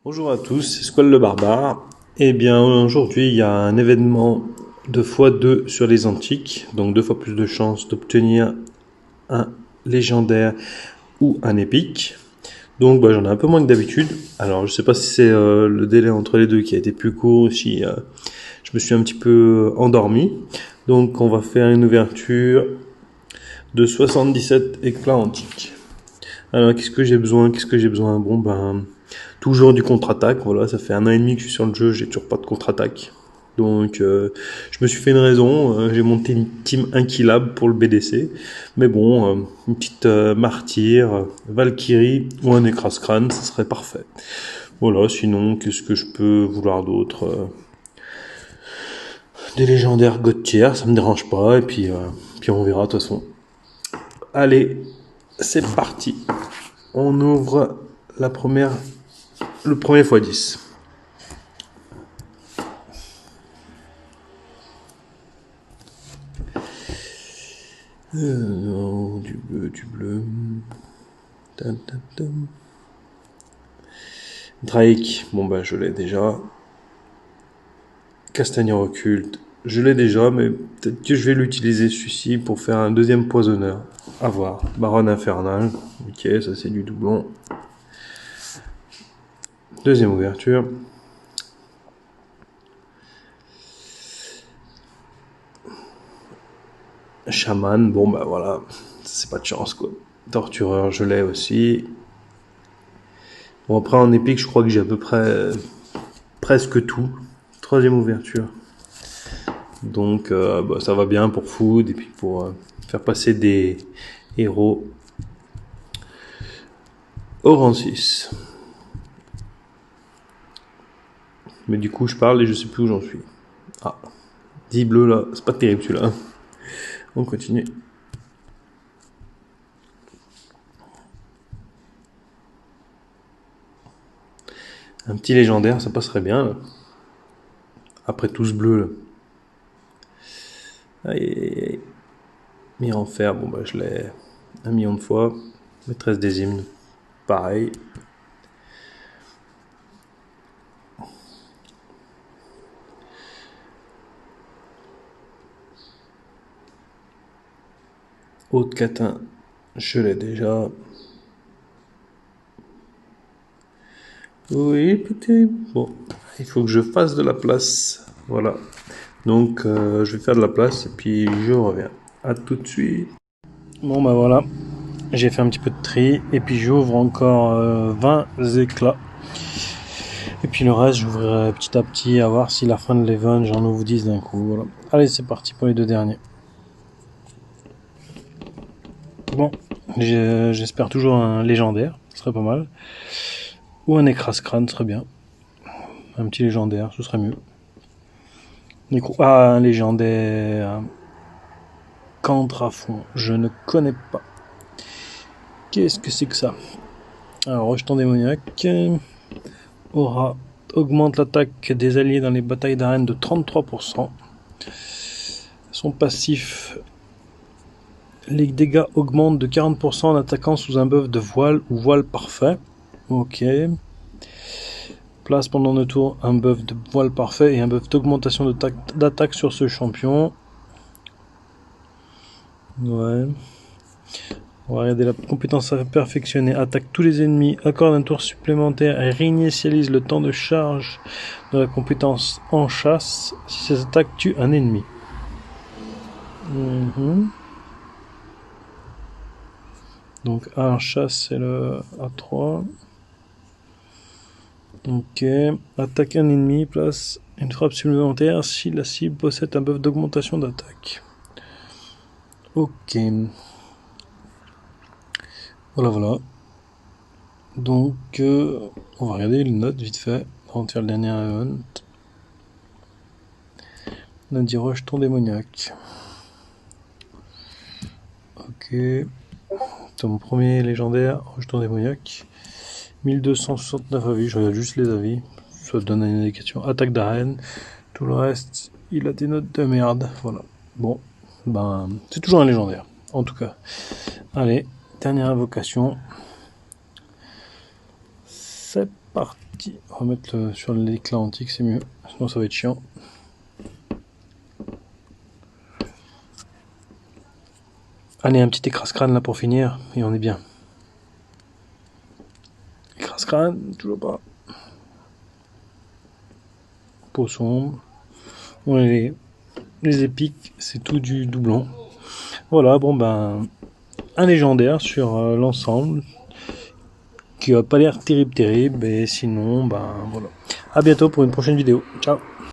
Bonjour à tous, c'est Squall le Barbare. Eh bien, aujourd'hui, il y a un événement 2x2 sur les antiques, donc 2 fois plus de chances d'obtenir un légendaire ou un épique. Donc, j'en ai un peu moins que d'habitude. Alors, je sais pas si c'est le délai entre les deux qui a été plus court, si je me suis un petit peu endormi. Donc, on va faire une ouverture de 77 éclats antiques. Alors, qu'est-ce que j'ai besoin? Toujours du contre-attaque. Voilà, ça fait 1 an et demi que je suis sur le jeu, j'ai toujours pas de contre-attaque. Donc, je me suis fait une raison. J'ai monté une team inkillable pour le BDC. Mais bon, une petite martyr, Valkyrie ou un écrase-crâne, ça serait parfait. Voilà, sinon, qu'est-ce que je peux vouloir d'autre Des légendaires God tier, ça me dérange pas. Et puis on verra de toute façon. Allez, c'est parti. On ouvre le premier x10. Non, du bleu, du bleu. Tam, tam, tam. Drake, je l'ai déjà. Castagneur occulte, je l'ai déjà, mais peut-être que je vais l'utiliser celui-ci pour faire un deuxième poisonneur. À voir. Baronne infernale. Ok, ça c'est du doublon. Deuxième ouverture. Chaman, voilà. C'est pas de chance quoi. Tortureur, je l'ai aussi. Bon, après en épique, je crois que j'ai à peu près presque tout. Troisième ouverture. Donc ça va bien pour food et puis pour faire passer des héros au rang 6. Mais du coup je parle et je sais plus où j'en suis. Ah, 10 bleus là, c'est pas terrible celui-là. On continue. Un petit légendaire, ça passerait bien là. Après tout ce bleu là. Aïe aïe aïe. Mire en fer, je l'ai 1 million de fois. Maîtresse des hymnes, pareil. Haute catin, je l'ai déjà. Oui, peut-être. Bon, il faut que je fasse de la place. Voilà. Donc, je vais faire de la place et puis je reviens. À tout de suite. Bon, voilà. J'ai fait un petit peu de tri et puis j'ouvre encore 20 éclats. Et puis le reste, j'ouvrirai petit à petit à voir si la fin de l'event, j'en ouvre 10 d'un coup. Voilà. Allez, c'est parti pour les deux derniers. Bon, j'espère toujours un légendaire, ce serait pas mal. Ou un écrase-crâne, ce serait bien. Un petit légendaire, ce serait mieux. Un légendaire. Candrafond, je ne connais pas. Qu'est-ce que c'est que ça? Alors, rejeton démoniaque. Aura augmente l'attaque des alliés dans les batailles d'arène de 33%. Son passif, les dégâts augmentent de 40% en attaquant sous un buff de voile ou voile parfait. Ok. Place pendant 2 tours un buff de voile parfait et un buff d'augmentation d'attaque sur ce champion. Ouais. On va regarder la compétence perfectionnée. Attaque tous les ennemis, accorde un tour supplémentaire et réinitialise le temps de charge de la compétence en chasse si cette attaque tue un ennemi. Donc A en chasse, c'est le A3. Ok. Attaque un ennemi, place une frappe supplémentaire si la cible possède un buff d'augmentation d'attaque. Ok. Voilà. Donc, on va regarder les notes vite fait avant de faire le dernier event. On a dit rejeton démoniaque. Ok. C'est mon premier légendaire, rejeton démoniaque. 1269 avis, je regarde juste les avis. Ça donne une indication. Attaque d'arène. Tout le reste, il a des notes de merde. Voilà. Bon, c'est toujours un légendaire. En tout cas. Allez, dernière invocation. c'est parti. On va mettre sur l'éclat antique, c'est mieux. Sinon ça va être chiant. Allez, un petit écrase-crâne là pour finir, et on est bien. Écrase-crâne, toujours pas. Peau sombre. Ouais, les épiques, c'est tout du doublon. Voilà, bon ben, un légendaire sur l'ensemble, qui va pas l'air terrible, et sinon, ben voilà. À bientôt pour une prochaine vidéo. Ciao.